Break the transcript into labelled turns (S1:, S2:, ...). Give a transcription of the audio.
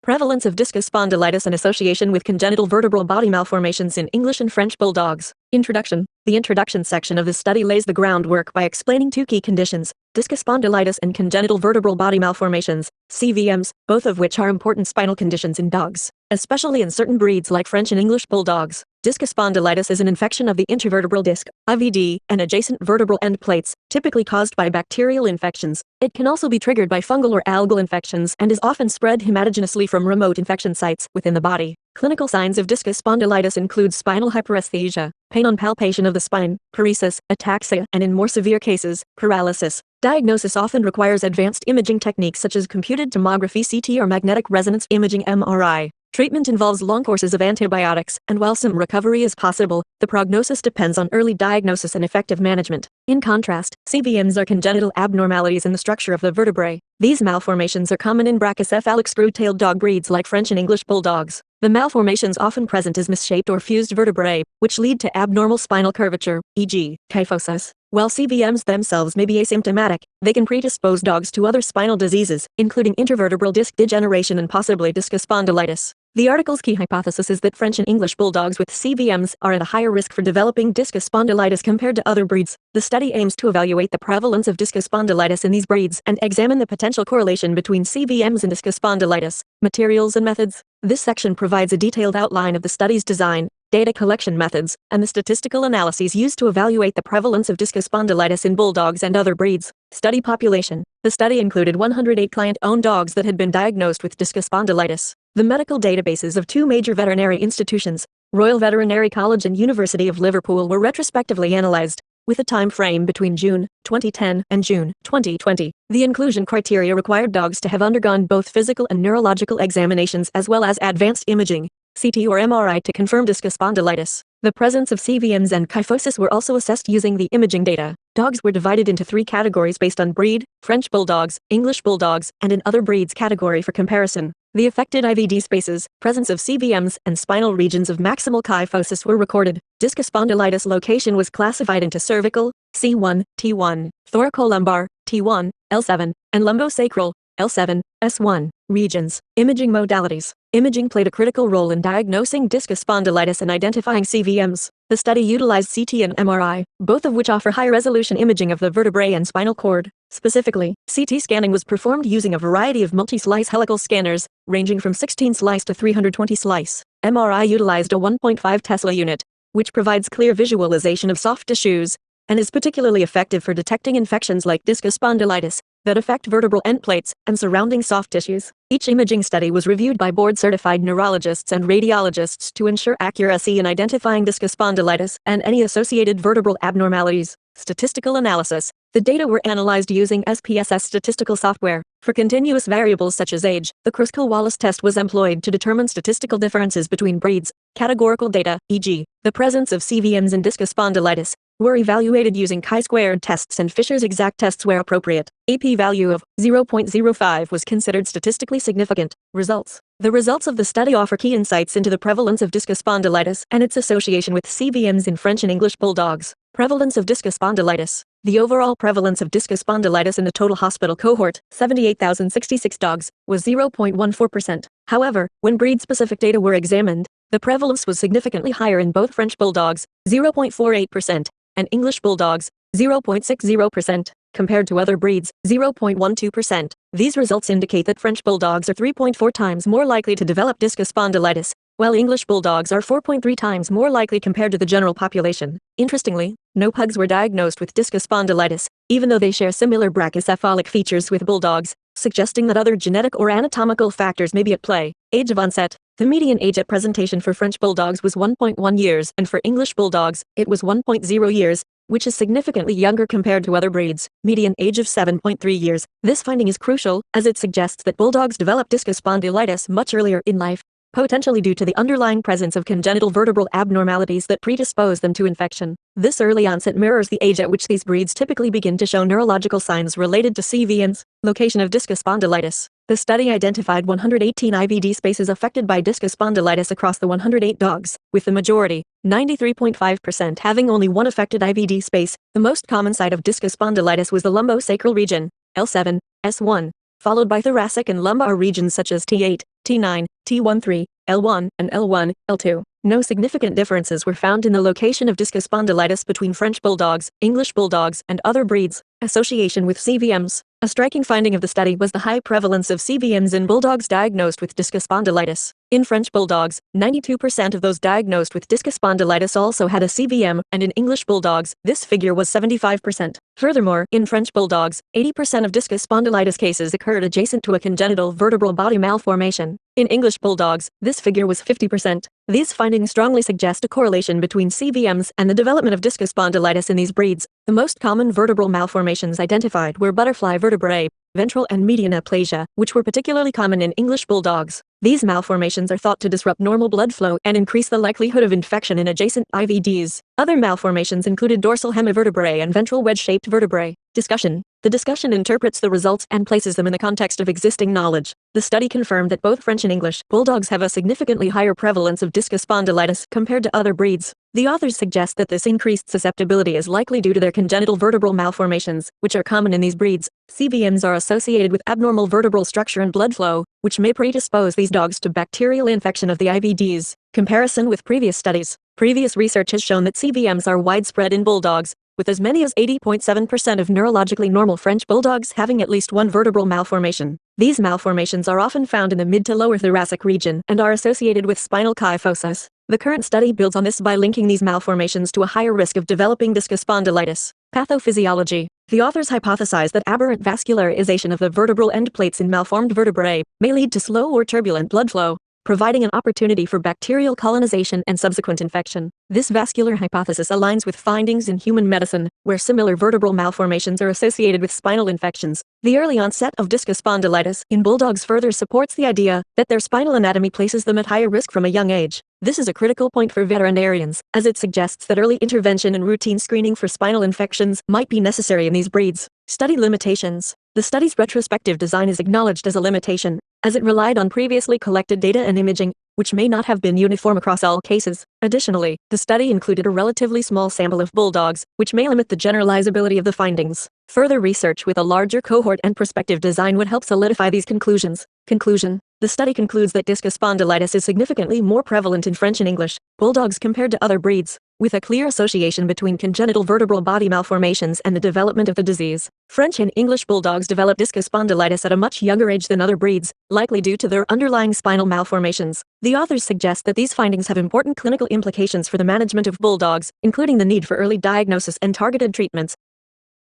S1: Prevalence of discospondylitis and association with congenital vertebral body malformations in English and French Bulldogs. Introduction. The introduction section of this study lays the groundwork by explaining two key conditions, discospondylitis and congenital vertebral body malformations, CVMs, both of which are important spinal conditions in dogs, especially in certain breeds like French and English Bulldogs. Discospondylitis is an infection of the intervertebral disc, IVD, and adjacent vertebral end plates, typically caused by bacterial infections. It can also be triggered by fungal or algal infections and is often spread hematogenously from remote infection sites within the body. Clinical signs of discospondylitis include spinal hyperesthesia, pain on palpation of the spine, paresis, ataxia, and in more severe cases, paralysis. Diagnosis often requires advanced imaging techniques such as computed tomography (CT) or magnetic resonance imaging (MRI). Treatment involves long courses of antibiotics, and while some recovery is possible, the prognosis depends on early diagnosis and effective management. In contrast, CVMs are congenital abnormalities in the structure of the vertebrae. These malformations are common in brachycephalic screw-tailed dog breeds like French and English Bulldogs. The malformations often present as misshaped or fused vertebrae, which lead to abnormal spinal curvature, e.g., kyphosis. While CVMs themselves may be asymptomatic, they can predispose dogs to other spinal diseases, including intervertebral disc degeneration and possibly discospondylitis. The article's key hypothesis is that French and English Bulldogs with CVMs are at a higher risk for developing discospondylitis compared to other breeds. The study aims to evaluate the prevalence of discospondylitis in these breeds and examine the potential correlation between CVMs and discospondylitis. Materials and methods. This section provides a detailed outline of the study's design, data collection methods, and the statistical analyses used to evaluate the prevalence of discospondylitis in bulldogs and other breeds. Study population. The study included 108 client-owned dogs that had been diagnosed with discospondylitis. The medical databases of two major veterinary institutions, Royal Veterinary College and University of Liverpool, were retrospectively analyzed, with a time frame between June 2010 and June 2020. The inclusion criteria required dogs to have undergone both physical and neurological examinations as well as advanced imaging, CT or MRI, to confirm discospondylitis. The presence of CVMs and kyphosis were also assessed using the imaging data. Dogs were divided into three categories based on breed: French Bulldogs, English Bulldogs, and an other breeds category for comparison. The affected IVD spaces, presence of CVMs, and spinal regions of maximal kyphosis were recorded. Discospondylitis location was classified into cervical, C1, T1, thoracolumbar, T1, L7, and lumbosacral, L7, S1, regions. Imaging modalities. Imaging played a critical role in diagnosing discospondylitis and identifying CVMs. The study utilized CT and MRI, both of which offer high-resolution imaging of the vertebrae and spinal cord. Specifically, CT scanning was performed using a variety of multi-slice helical scanners, ranging from 16 slice to 320 slice. MRI utilized a 1.5 Tesla unit, which provides clear visualization of soft tissues, and is particularly effective for detecting infections like discospondylitis that affect vertebral end plates and surrounding soft tissues. Each imaging study was reviewed by board-certified neurologists and radiologists to ensure accuracy in identifying discospondylitis and any associated vertebral abnormalities. Statistical analysis. The data were analyzed using SPSS statistical software. For continuous variables such as age, the Kruskal-Wallis test was employed to determine statistical differences between breeds. Categorical data, e.g., the presence of CVMs and discospondylitis, were evaluated using chi-squared tests and Fisher's exact tests where appropriate. A p-value of 0.05 was considered statistically significant. Results. The results of the study offer key insights into the prevalence of discospondylitis and its association with CVMs in French and English Bulldogs. Prevalence of discospondylitis. The overall prevalence of discospondylitis in the total hospital cohort, 78,066 dogs, was 0.14%. However, when breed-specific data were examined, the prevalence was significantly higher in both French Bulldogs, 0.48%, and English Bulldogs, 0.60%, compared to other breeds, 0.12%. These results indicate that French Bulldogs are 3.4 times more likely to develop discospondylitis, while English Bulldogs are 4.3 times more likely compared to the general population. Interestingly, no pugs were diagnosed with discospondylitis, even though they share similar brachycephalic features with Bulldogs, suggesting that other genetic or anatomical factors may be at play. Age of onset. The median age at presentation for French Bulldogs was 1.1 years, and for English Bulldogs, it was 1.0 years, which is significantly younger compared to other breeds. Median age of 7.3 years. This finding is crucial, as it suggests that Bulldogs develop discospondylitis much earlier in life, potentially due to the underlying presence of congenital vertebral abnormalities that predispose them to infection. This early onset mirrors the age at which these breeds typically begin to show neurological signs related to CVMs. Location of discospondylitis. The study identified 118 IVD spaces affected by discospondylitis across the 108 dogs, with the majority, 93.5%, having only one affected IVD space. The most common site of discospondylitis was the lumbosacral region, L7, S1, followed by thoracic and lumbar regions such as T8, T9, T13, L1, and L1, L2. No significant differences were found in the location of discospondylitis between French Bulldogs, English Bulldogs, and other breeds. Association with CVMs. A striking finding of the study was the high prevalence of CVMs in Bulldogs diagnosed with discospondylitis. In French Bulldogs, 92% of those diagnosed with discospondylitis also had a CVM, and in English Bulldogs, this figure was 75%. Furthermore, in French Bulldogs, 80% of discospondylitis cases occurred adjacent to a congenital vertebral body malformation. In English Bulldogs, this figure was 50%. These findings strongly suggest a correlation between CVMs and the development of discospondylitis in these breeds. The most common vertebral malformations identified were butterfly vertebrae, ventral and median aplasia, which were particularly common in English Bulldogs. These malformations are thought to disrupt normal blood flow and increase the likelihood of infection in adjacent IVDs. Other malformations included dorsal hemivertebrae and ventral wedge-shaped vertebrae. Discussion. The discussion interprets the results and places them in the context of existing knowledge. The study confirmed that both French and English Bulldogs have a significantly higher prevalence of discospondylitis compared to other breeds. The authors suggest that this increased susceptibility is likely due to their congenital vertebral malformations, which are common in these breeds. CVMs are associated with abnormal vertebral structure and blood flow, which may predispose these dogs to bacterial infection of the IVDs. Comparison with previous studies. Previous research has shown that CVMs are widespread in Bulldogs, with as many as 80.7% of neurologically normal French Bulldogs having at least one vertebral malformation. These malformations are often found in the mid to lower thoracic region and are associated with spinal kyphosis. The current study builds on this by linking these malformations to a higher risk of developing discospondylitis. Pathophysiology. The authors hypothesize that aberrant vascularization of the vertebral end plates in malformed vertebrae may lead to slow or turbulent blood flow, providing an opportunity for bacterial colonization and subsequent infection. This vascular hypothesis aligns with findings in human medicine, where similar vertebral malformations are associated with spinal infections. The early onset of discospondylitis in Bulldogs further supports the idea that their spinal anatomy places them at higher risk from a young age. This is a critical point for veterinarians, as it suggests that early intervention and routine screening for spinal infections might be necessary in these breeds. Study limitations. The study's retrospective design is acknowledged as a limitation, as it relied on previously collected data and imaging, which may not have been uniform across all cases. Additionally, the study included a relatively small sample of Bulldogs, which may limit the generalizability of the findings. Further research with a larger cohort and prospective design would help solidify these conclusions. Conclusion. The study concludes that discospondylitis is significantly more prevalent in French and English Bulldogs compared to other breeds, with a clear association between congenital vertebral body malformations and the development of the disease. French and English Bulldogs develop discospondylitis at a much younger age than other breeds, likely due to their underlying spinal malformations. The authors suggest that these findings have important clinical implications for the management of Bulldogs, including the need for early diagnosis and targeted treatments.